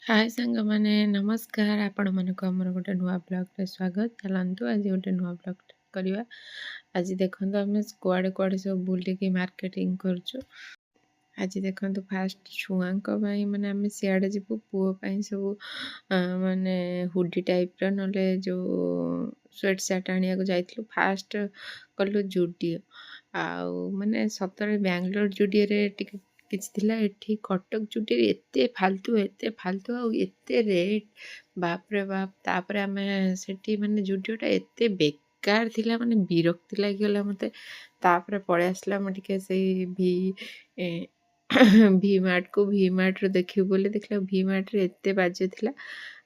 हाय सांग मैंने नमस्कार आपण मानक आमर गोटे नुआ ब्लॉग स्वागत चलतु आज गोटे नुआ ब्लॉग करवा। आज देखो आम कुआड़े कुआड़े सब बुलिकी मार्केटिंग करुचु। आज देखो फास्ट छुआ माने आम सियाड़े जीवु पुओ सब माने हुडी टाइप ना जो स्वेट सार्ट आनिया जाइलु फास्ट कलु जुडियो आउ माने सतरे बैंगलोर जुडियो रे टिके किछि एठी कटक जुडियो एते फालतू आउ एते रेट बाप रे बाप। तापर आमे सेठी माने जुडियोटा एते बेकार थिला माने विरक्ति लागिगला मते। तापर पळे आसला म टिके सेई भी मार्ट रो देखिबो बोली देखला भी मार्ट रे एते बाजे थिला।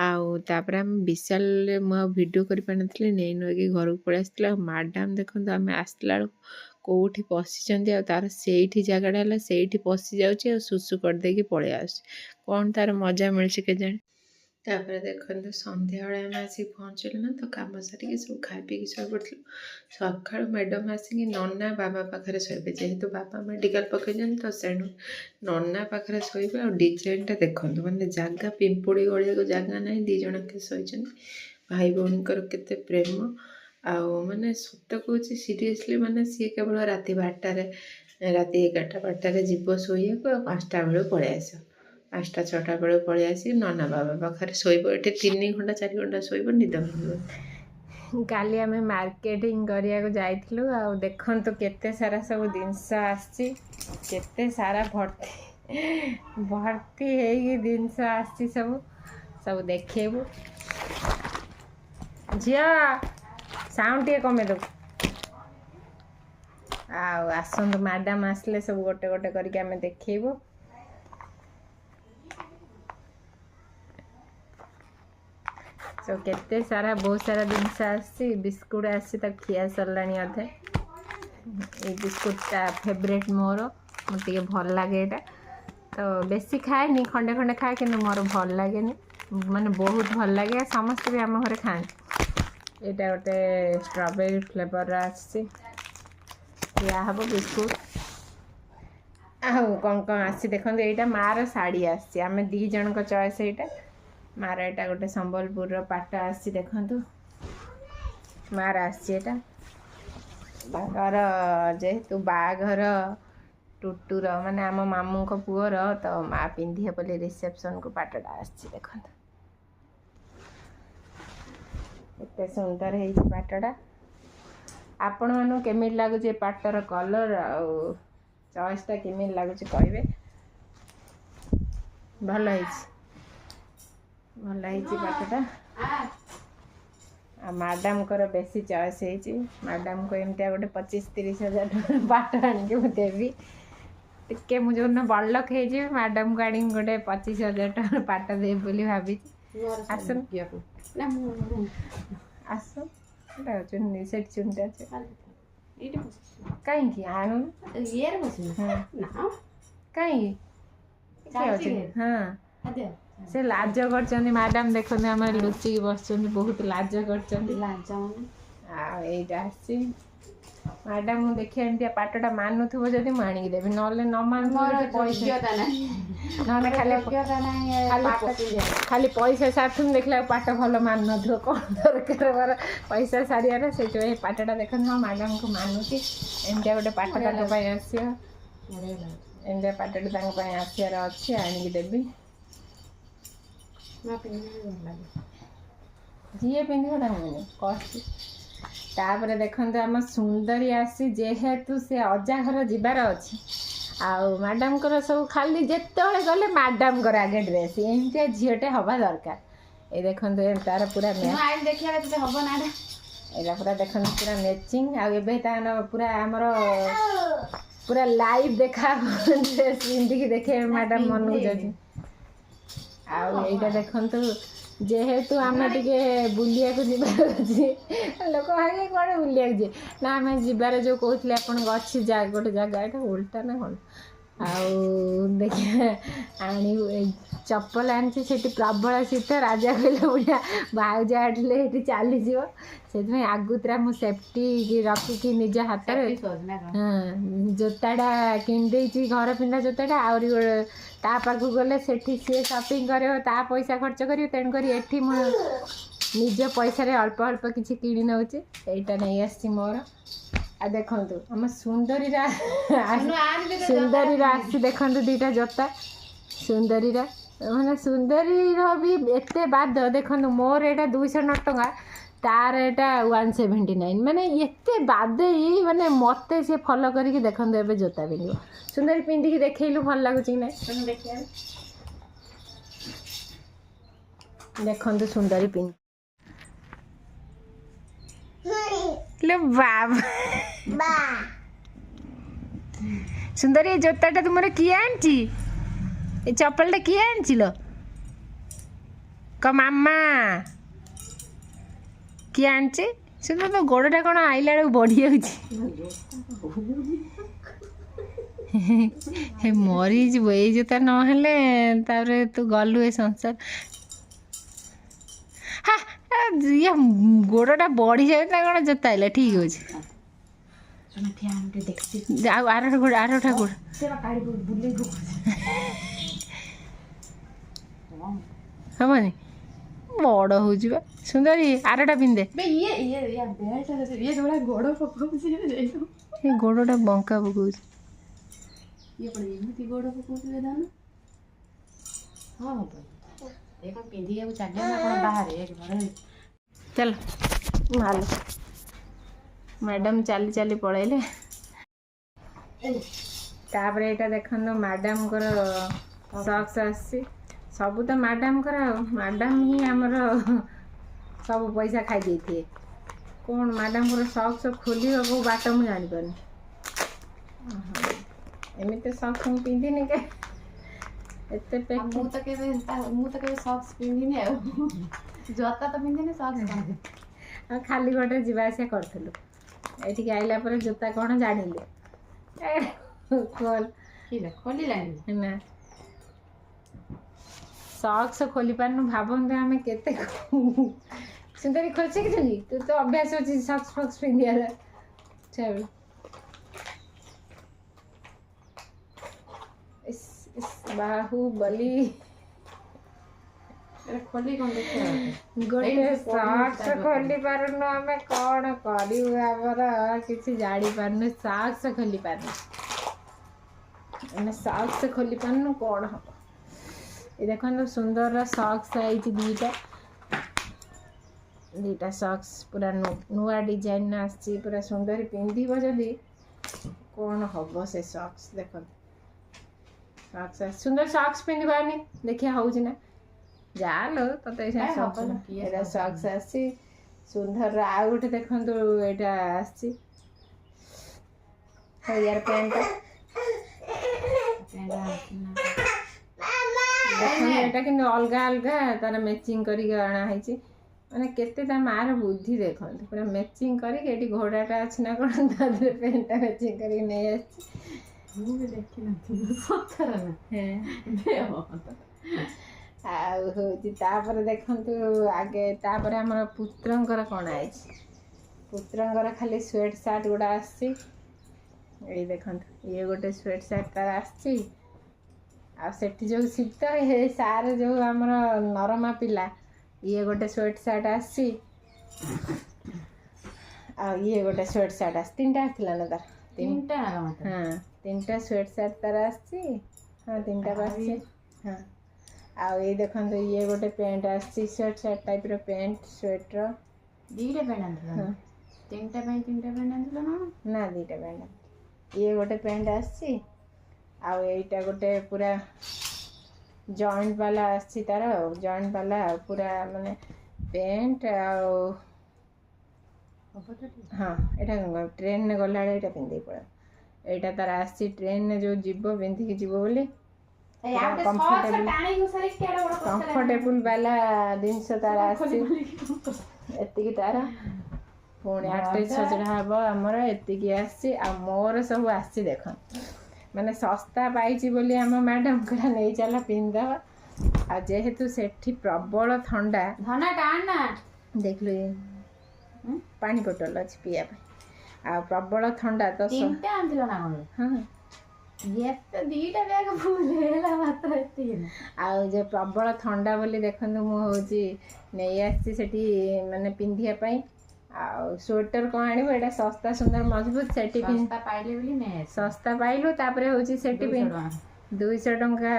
आउ तापर आम विशाल मो वीडियो करि पानथले नै नगे घर को पळे आसला। मैडम देखंतु आमे आसला कोठी पशिचंदी आ तार सेठी जगाडा हला सेठी पशि जाउची आ सुसु कर देकी पळे आस कोन तार मजा मिलछि के जाने। तापर देखंतु संध्या बेले आम आसी पहुँचलु ना तो काम सारिकी सब खाई पी शोई पड़थिलु। सकाळ मैडम आसिकी नन्ना बाबा पाखरे शोइबे जेहेतु बाबा मेडिकल पकेजन तो सेणु नन्ना पाखरे शोइबे। आ डिजाइनटा देखंतु माने जागा पिंपुड़ी गळिया को जागा नै दी जण के शोइछन भाई भौणीकर केते प्रेम। आउ माने सत कहूँ सीरियसली माने सी केवल राति 12 राति 11-12 जीव शोइया को 5टा बेलू पळे आस 5टा-6टा बेलू पळे आसी नन्ना बाबा पाखरे शोइबो। एटे 3 घंटा 4 घंटा शोइबो निद भांगिबो। काली आमे मार्केटिंग करिया को जाइथिलु आ देखंतु केते सारा सब जिंस आछि केते सारा भर्ती हेगी जिंस आछि सब देखेबु। झिया साउंड टे कमे दो आसंत मैडम आसले सब गोटे गोटे करके आमे देखेबो। तो केते सारा बहुत सारा जिनस आसी बिस्कुट आसी तक खिया सरलानी अधे। ये बिस्कुटा फेवरेट मोर मोटे भल लगे एटा तो बेसी खाए नी खंडे खंडे खाए कि मोर भल लगे नी माने बहुत भल लगे समस्त भी आम घरे खाए। यहाँ गोटे स्ट्रॉबेरी फ्लेवर आसी हम बिस्कुट कौन कौन आसी देखो यहाँ मार शाढ़ी आसी आम दी जन को चॉइस यहाँ मार यहाँ गोटे संबलपुर पाट आसी देखु मार आसी जेहेतु बाघर टुटुर माने आम मामू को पुअर तो माँ पिंधे बोली रिसेप्शन को पाटटा आसी देखो एते सुंदर है पाटटा। आपण मानु केमिति लागुचे पाटर कलर आउ चॉइसटा केमिति लागुचे कहबे। भल है पाटटा आ मैडम को बेसी चॉइस है मैडम को एमती गोटे 25-30 हजार पाट आनिक देवी टिके मुझे बड़लोक हो मैडम को आनी गोटे 25 हजार पाट देवी बोली भाभी आसन आस चुन्नी से चुनटा कहीं आनु कहीं हाँ से लाज कर मैडम देखो आम लुचिक बस बहुत लाज कर मैडम मुझे देखिए एमती पाटटा मानुव जदि मुझे देवी ना न मानु खाली पैसा साथुन देखला पाट भल मान न कौन दरकार मोर पैसा सारियार से पाटटा देख हाँ मैडम को मानुची एमती गोटे पाटटा आस एमती पाटटा आसार अच्छे आणिक देवी जी पिंधा कष्ट। तापर देखो आम सुंदरी आसी जेहेतु से अजा घर जीवार अच्छी आउ मैडम को सब खाली जिते गले मैडम को आगे ड्रेस एमती झीटे हवा दरकार। ये देखो तार पूरा यहाँ पूरा देखो पूरा मैचिंग आर पूरा आमर पूरा लाइव देखा ड्रेस पिंधिकी देखे मैडम मन को जाए। आईटा देखु जेहेतु आम टे बुलिया जीवार अच्छी लोक भागे कौन बुलिया जी ना आम जीवार जो कहते अच्छी गोटे जगह यहाँ उल्टा ना कौन आउ देखिए चप्पल आनी से प्रबल शीत राजा कहले बुढ़िया भाउज आटिले ये चलीज से आगुतरा मु सेफ्टी रखिकी निज हाथ हाँ जोताटा किंदे घर पिंधा जोताटा आहरी ता पाख गले सेठी सी शॉपिंग करे ता पैसा खर्च कर तेणुक एठी मु निज पैसा अल्प अल्प किसी किणी नौचे यहीटा नहीं आसी मोर आ देखु आम सुंदरी सुंदरी आसी देखु दीटा जोता सुंदरी माने सुंदरी भी एते बाद देखु मोर यहाँ 209 टंका तार यहाँ 179 माने एते बाद ही माने मत सी फॉलो करके देखु ए जोता पिंध सुंदरी पिंधिकी देखलु भल लगुच ना देखु सुंदरी पिंध लो बाबा सुंदरी जोताटा तुम किए आनी ये चप्पलटा किए आनी लो क मामा किए आनी सुंदर तो गोड़टा कौन आईला बेलू बढ़ी जाए मरी ये जोता ना तू गलु ए संसार हाँ ये गोड़टा बढ़ी जाए कौन जोता है ठीक अच्छे आरटा गोड़ आरटा गोड़ हमनी बड़ हो सुंदरी आरटा पिंधे गोड़टा बंका पकाऊ चल माल मैडम चली चली पलैले तापर यहाँ देखो मैडम को सक्स आसी सब तो मैडम मैडम ही आमर सब पैसा खाई देते कौन मैडम को सक्स खोल को बाट मुझे जापर एमती सक्स मुझे पिंधिनी के सक्स पिंधिनी जोता तो पिंधिनी सक्स खाली गोटे जावास करूँ ये आइला पर जोता कौन जानिले खोल ना सक्स खोली पारनु भावते आम केते सुंदरी खोल शिखी तू तो अभ्यास अच्छी सक्स फक्स पिंधियार चल बाहुबली खोली कौन गोटे सक्स खोली पारनु आम कौन कर किसी जानी पारनु सक्स खोली पारनु सक्स खोली पारनु कौन हम ये देखो सुंदर सक्स आई दीटा दीटा सक्स पूरा नुआ डिजाइन आसी पूरा सुंदर पिंधिब जदि कौन हम से सक्स देख सक्स सुंदर सक्स पिंधवानी देखिए हूँ ना जा लो तो सक्स आसी सुंदर आउ गोटे देखु यहाँ आसी यार पैंट देखो कि अलग अलग तार मैचिंग करना माने केते ता मार बुद्धि देखो पूरा मैचिंग करके घोड़ाटा अच्छी ना कौन पेंटा मैचिंग कर नहीं आपर देखु आगे तापर आम पुत्रंकर कौन आई पुत्रंकर खाली स्वेट सार्ट गुड़ा आसी देखु ये गोटे स्वेट सार्ट तार आसी आठी जो शीत हे सार जो आमर नरमा पिला ये गोटे स्वेट सार्ट आसी ये गोटे स्वेट सार्ट आस तीन आसला ना तार तीन हाँ तीन स्वेट सार्ट तार आसी हाँ तीन आसी हाँ ये देखो ये गोटे पेंट आसी स्वेट सार्ट टाइप रो पेंट स्वेटर दीटा पेंट हाँ तीन पेंट ना दीटा पेंट ये गोटे पेंट आसी आईटा गोटे पूरा जॉइंट वाला आसी तार जॉइंट वाला पूरा माने पेंट हाँ यहाँ ट्रेन में गला यहाँ पिंधे पड़ा यहाँ तार आसी ट्रेन जो जीव पिंधिकी जीव बोली कंफर्टेबल वाला जिनस तार आती तार पुणी आटे सजड़ा हम आमर एतिकी आसी मोर सब आसी देख माने सस्ता पाई बोली आम मैडम कड़ा नहीं चल पिंधब आ जेहेतु सेठी प्रबल ठंडा धना टाण ना देख लो पानी बोतल अच्छी पिया आ प्रबल ठंडा तो तीनटा आंथिलो ना कोन हाँ ये तो दीटा बैग फुल हेला मात्र एतिन आ जे प्रबल ठंडा बोली देखंतु मु होची नहीं आसी सेठी माने पिंधिया पई आ स्वेटर कोन आनिबो एटा सस्ता सुंदर मजबूत सेठी पिन सस्ता पाइले बोली ने सस्ता पाइलु तापरे होची सेठी पिन 200 टंका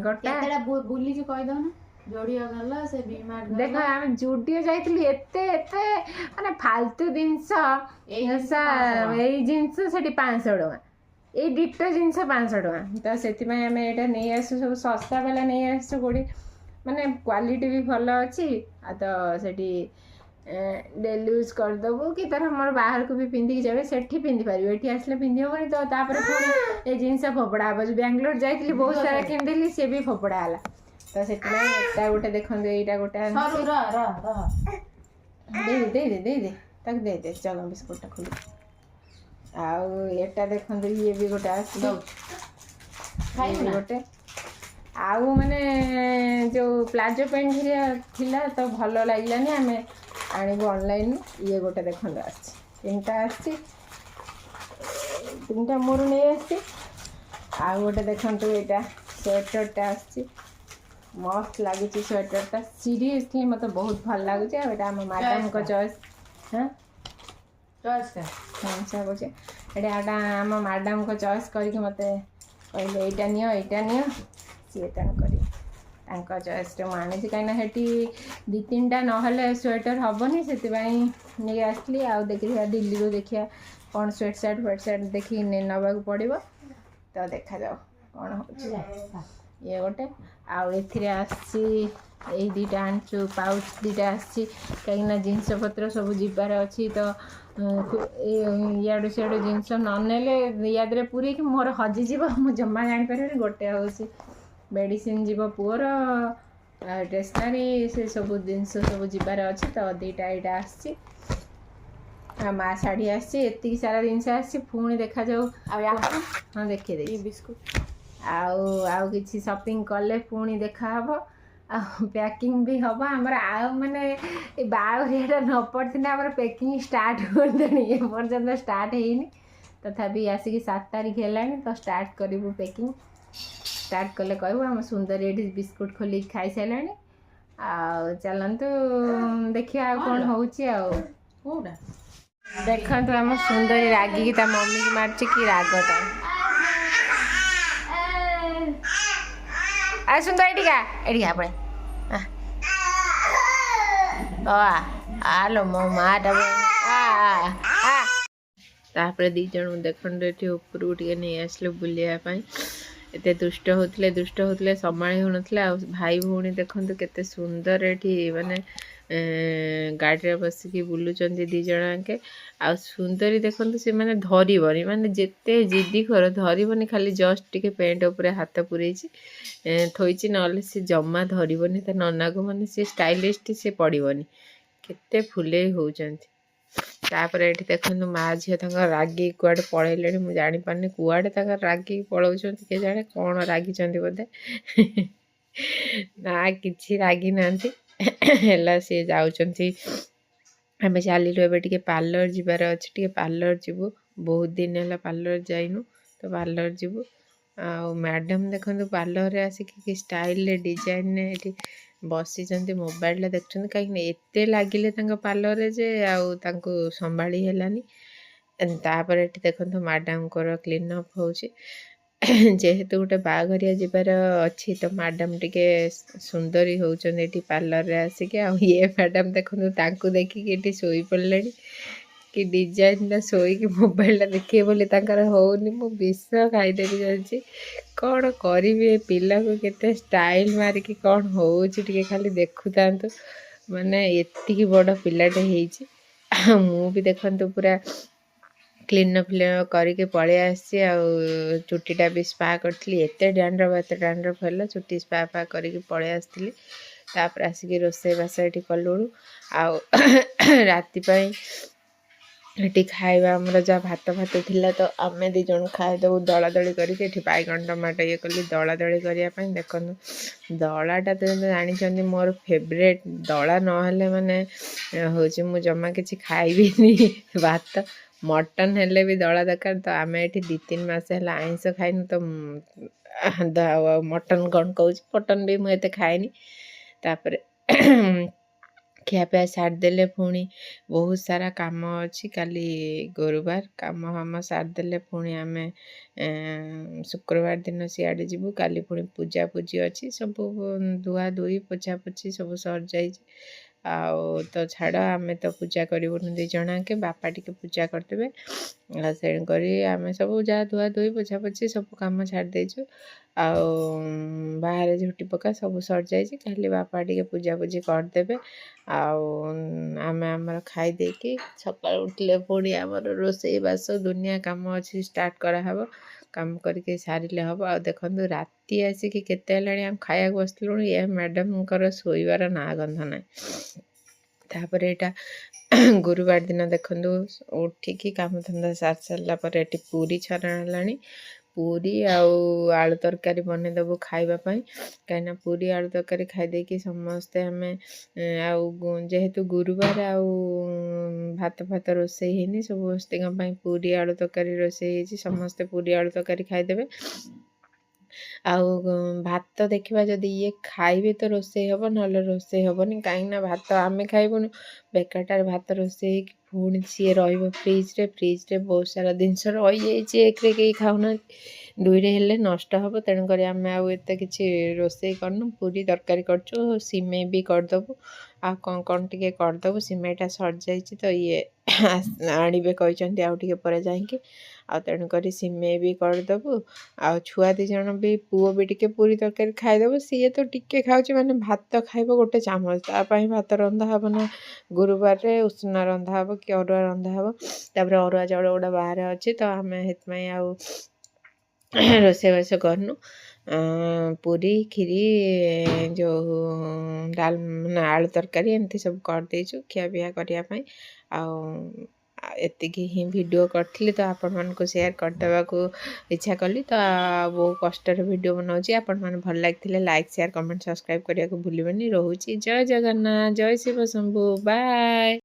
गोटा केतेला बुली जे कहि दो ना जोड़िया गला से बीमार देखो आम जुडियो जाइतली एते एते माने फालतू जिनस एई जिनस सेठी 500 टंका ए डिटो जिनस 500 टंका तो सेति में हमें एटा नहीं आसु सब सस्ता वाला नहीं आसु कोडी माने क्वालिटी भी भलो अछि आ तो सेठी डेली यूज कर दबो कि तर हमर बाहर को भी पिंदी जाबे सेठी पिंदी पारिबो एठी आसले पिंदी होबनी तो तापर पुणी ए जिनस फोपड़ा आबो बेंगलोर जाइतली बहुत सारा किनदेली से भी फोपड़ा आला तो सेठी में एटा गोटे देखंदे एटा गोटे सरू र दे तक दे चलो बिस्कुट टा खोली आउ एटा देखंदे ये भी गोटे आसी खाइबो गोटे आउ माने जो प्लाजो पैंट थिला तो भलो लागलानी हमें आनिबो ऑनलाइन ये गोटे देखंदे आसी तीनटा आसी तीनटा मोर नहीं आसी आउ गोटे देखंतु एटा स्वेटर टा आसी मस्त लागुची स्वेटर टा सीरियसली मते बहुत भल लागुची आ एटा हम मैडम को चॉइस हां चॉइस का हां सब छै एटा हम मैडम को चॉइस करके मते कहले एटा नियो सी तेन करी चॉइस आनी कहीं हेटी दी तीन टा ना स्वेटर हेनी से नहीं आसली आ देखिए दिल्ली रू देखिए कौन स्वेट शर्ट देखिए नवा पड़ो तो देखा जाओ कौन हो ये गोटे आसी दीटा आनचु पाउच दीटा आसी कहीं जिनस पत्र सब जीवार अच्छी तो इाड़ू सियाड़ू जिनस नने याद पूरे कि मोर हजिज मुझे जमा जापर गोटे हूँ मेडिसिन जीव पुअर स्टेशनरी से सब जिनस सब जीवार अच्छी तो दीटा यहाँ आसी माँ शाढ़ी आसी एति सारा जिनस आसी पुणी देखा जाऊ हाँ देखिए दे बिस्कुट आउ किसी शॉपिंग कले पुणी देखा हम पैकिंग भी हम आमर आ माने बाहर न पड़ता आम पैकिंग स्टार्ट करदे पर्यटन स्टार्ट होनी तथापि आसिक 7 तारीख है तो स्टार्ट करूँ पैकिंग स्टार्ट कले कहूँ आम सुंदर ये बिस्कुट खोल खाई सारे चलतु देखिए कौन हो देखु आम सुंदर रागिकी ता मम्मी की मार्च कि रागता आ सुंदर एटिका पड़े आलो मो माटा तापर दी जन देखते ये उपरू टे नहीं आसले बुलायापाई एत दुष्ट होते संभाली हो ना भाई भौणी देखते केते सुंदर ये माने गाड़ी बसिकी बुलूँ दी जनाके आ सुंदरी देखते से मैंने धरबनी माने जिते जिद्दी कर धरबनी खाली जस्ट टिके पेंट उपरे हाथ पूरे थोची ना से जमा धरबनी ता नना को माने सी स्टाइलिस्ट से पड़बनी केते फुले होउचंती तापर ये देखो माँ झील रागी कुआड़े पलैले मुझे जापारे कुआड़े रागी पलाउंट के जाने कौन रागी बोधे ना कि रागी ना सी जाऊँगी आम चलू ए पार्लर जीवार अच्छे पार्लर जीवु बहुत दिन है पार्लर जाइनु तो पार्लर जीवु आ मैडम देखो पार्लर आसिक स्टाइल डिजाइन ये बसी मोबाइल देखते कहीं एत लगिले पार्लर जे आउ संभाली हेलानी तापर ये देखो मैडम को क्लीनअप हो जेहेतु गोटे बाघरिया जीवार अच्छी तो मैडम टिके सुंदरी होती पार्लर आसिक ये मैडम देखो देखिए शोई पड़े कि डिजाइन शोक मोबाइल देखिए बोली होनी मो विष खाईदेवी जाऊँगी कौन करी पिला को केते स्टाइल मारिकी कौन हो खाली देखु था माने एतिकी बड़ पिलाटे हो मु भी देखु पूरा क्लीनअप करके पलि आसी चुटीटा भी स्पा करी एत डैंड्रफ है चुटी स्पा फा करके पलि आसती तापर आसिक रोसई बास ये कलुणु आ राति ଏଠି ଖାଇବା ଆମର ଯାହା ଭାତ ଭାତ ଥିଲା ତ ଆମେ 2 ଜଣ ଖାଇଦେବୁ ଦଳାଦଳି କରିକି। ଏଠି ବାଇଗଣ ଟମାଟୋ ଇଏ କଲି ଦଳାଦଳି କରିବା ପାଇଁ। ଦେଖନ୍ତୁ ଦଳାଟା ତ ଜାଣିଛନ୍ତି ମୋର ଫେଭରେଟ୍। ଦଳା ନହେଲେ ମାନେ ହେଉଛି ମୁଁ ଜମା କିଛି ଖାଇବିନି ଭାତ। ମଟନ୍ ହେଲେ ବି ଦଳା ଦରକାର। ତ ଆମେ ଏଠି 2-3 ମାସ ହେଲା ଆଇଁଷ ଖାଇନୁ ତ ମଟନ୍ କ'ଣ କହୁଛି, ମଟନ୍ ବି ମୁଁ ଏତେ ଖାଏନି। ତାପରେ ଖିଆପିଆ ସାରିଦେଲେ ପୁଣି ବହୁତ ସାରା କାମ ଅଛି। କାଲି ଗୁରୁବାର କାମ ଫାମ ସାରିଦେଲେ ପୁଣି ଆମେ ଶୁକ୍ରବାର ଦିନ ସିଆଡ଼େ ଯିବୁ। କାଲି ପୁଣି ପୂଜାପୂଜି ଅଛି, ସବୁ ଧୁଆ ଧୁଇ ପୋଛାପୋଛି ସବୁ ସରିଯାଇଛି। ଆଉ ତ ଛାଡ଼, ଆମେ ତ ପୂଜା କରିବୁନି 2 ଜଣକେ, ବାପା ଟିକେ ପୂଜା କରିଦେବେ। ଆଉ ତେଣୁକରି ଆମେ ସବୁ ଯାହା ଧୁଆ ଧୁଇ ପୋଛାପୋଛି ସବୁ କାମ ଛାଡ଼ି ଦେଇଛୁ। ଆଉ ବାହାରେ ଝୁଟି ପକା ସବୁ ସରିଯାଇଛି, ଖାଲି ବାପା ଟିକେ ପୂଜାପୂଜି କରିଦେବେ। ଆଉ ଆମେ ଆମର ଖାଇ ଦେଇକି ସକାଳୁ ଉଠିଲେ ପୁଣି ଆମର ରୋଷେଇବାସ ଦୁନିଆ କାମ ଅଛି, ଷ୍ଟାର୍ଟ କରାହେବ। କାମ କରିକି ସାରିଲେ ହେବ। ଆଉ ଦେଖନ୍ତୁ ରାତି ଆସିକି କେତେ ହେଲାଣି, ଆମେ ଖାଇବାକୁ ବସିଲୁଣି, ଏ ମ୍ୟାଡ଼ାମଙ୍କର ଶୋଇବାର ନାଁ ଗନ୍ଧ ନାହିଁ। ତାପରେ ଏଇଟା ଗୁରୁବାର ଦିନ ଦେଖନ୍ତୁ ଉଠିକି କାମଧନ୍ଦା ସାରି ସାରିଲା ପରେ ଏଠି ପୁରୀ ଛଣା ହେଲାଣି। ପୁରୀ ଆଉ ଆଳୁ ତରକାରୀ ବନେଇଦେବୁ ଖାଇବା ପାଇଁ, କାହିଁକିନା ପୁରୀ ଆଳୁ ତରକାରୀ ଖାଇଦେଇକି ସମସ୍ତେ ଆମେ ଆଉ ଯେହେତୁ ଗୁରୁବାର ଆଉ ଭାତ ଫାତ ରୋଷେଇ ହେଇନି, ସମସ୍ତଙ୍କ ପାଇଁ ପୁରୀ ଆଳୁ ତରକାରୀ ରୋଷେଇ ହେଇଛି। ସମସ୍ତେ ପୁରୀ ଆଳୁ ତରକାରୀ ଖାଇଦେବେ। ଆଉ ଭାତ ଦେଖିବା ଯଦି ଇଏ ଖାଇବେ ତ ରୋଷେଇ ହେବ, ନହେଲେ ରୋଷେଇ ହେବନି। କାହିଁକିନା ଭାତ ଆମେ ଖାଇବୁନୁ, ବେକାରଟାରେ ଭାତ ରୋଷେଇ ହେଇକି ପୁଣି ସିଏ ରହିବ ଫ୍ରିଜ୍ରେ ବହୁତ ସାରା ଜିନିଷ ରହିଯାଇଛି। 1ରେ କେହି ଖାଉନାହାନ୍ତି, 2ରେ ହେଲେ ନଷ୍ଟ ହେବ। ତେଣୁକରି ଆମେ ଆଉ ଏତେ କିଛି ରୋଷେଇ କରିନୁ, ପୁରୀ ତରକାରୀ କରିଛୁ, ସିମେଇ ବି କରିଦେବୁ। ଆଉ କ'ଣ ଟିକେ କରିଦେବୁ। ସିମେଇଟା ସରିଯାଇଛି ତ ଇଏ ଆଣିବେ କହିଛନ୍ତି ଆଉ ଟିକେ ପରେ ଯାଇକି। ଆଉ ତେଣୁକରି ସିମେଇ ବି କରିଦେବୁ। ଆଉ ଛୁଆ 2 ଜଣ ବି, ପୁଅ ବି ଟିକେ ପୁରୀ ତରକାରୀ ଖାଇଦେବ। ସିଏ ତ ଟିକେ ଖାଉଛି, ମାନେ ଭାତ ଖାଇବ 1 ଚାମଚ, ତା ପାଇଁ ଭାତ ରନ୍ଧା ହେବ ନା। ଗୁରୁବାରରେ ଉଷୁନା ରନ୍ଧା ହେବ କି ଅରୁଆ ରନ୍ଧା ହେବ। ତାପରେ ଅରୁଆ ଚାଉଳ ଗୁଡ଼ା ବାହାରେ ଅଛି, ତ ଆମେ ସେଥିପାଇଁ ଆଉ ରୋଷେଇବାସ କରିନୁ। ପୁରୀ କ୍ଷୀରି ଯେଉଁ ଆଳୁ ତରକାରୀ ଏମିତି ସବୁ କରିଦେଇଛୁ ଖିଆପିଆ କରିବା ପାଇଁ। ଆଉ ଏତିକି ହିଁ ଭିଡ଼ିଓ କରିଥିଲି, ତ ଆପଣମାନଙ୍କୁ ସେୟାର କରିଦେବାକୁ ଇଚ୍ଛା କଲି। ତ ବହୁ କଷ୍ଟରେ ଭିଡ଼ିଓ ବନାଉଛି। ଆପଣମାନେ ଭଲ ଲାଗିଥିଲେ ଲାଇକ୍, ସେୟାର, କମେଣ୍ଟ, ସବସ୍କ୍ରାଇବ୍ କରିବାକୁ ଭୁଲିବେନି। ରହୁଛି। ଜୟ ଜଗନ୍ନାଥ, ଜୟ ଶିବ ଶମ୍ଭୁ, ବାଏ।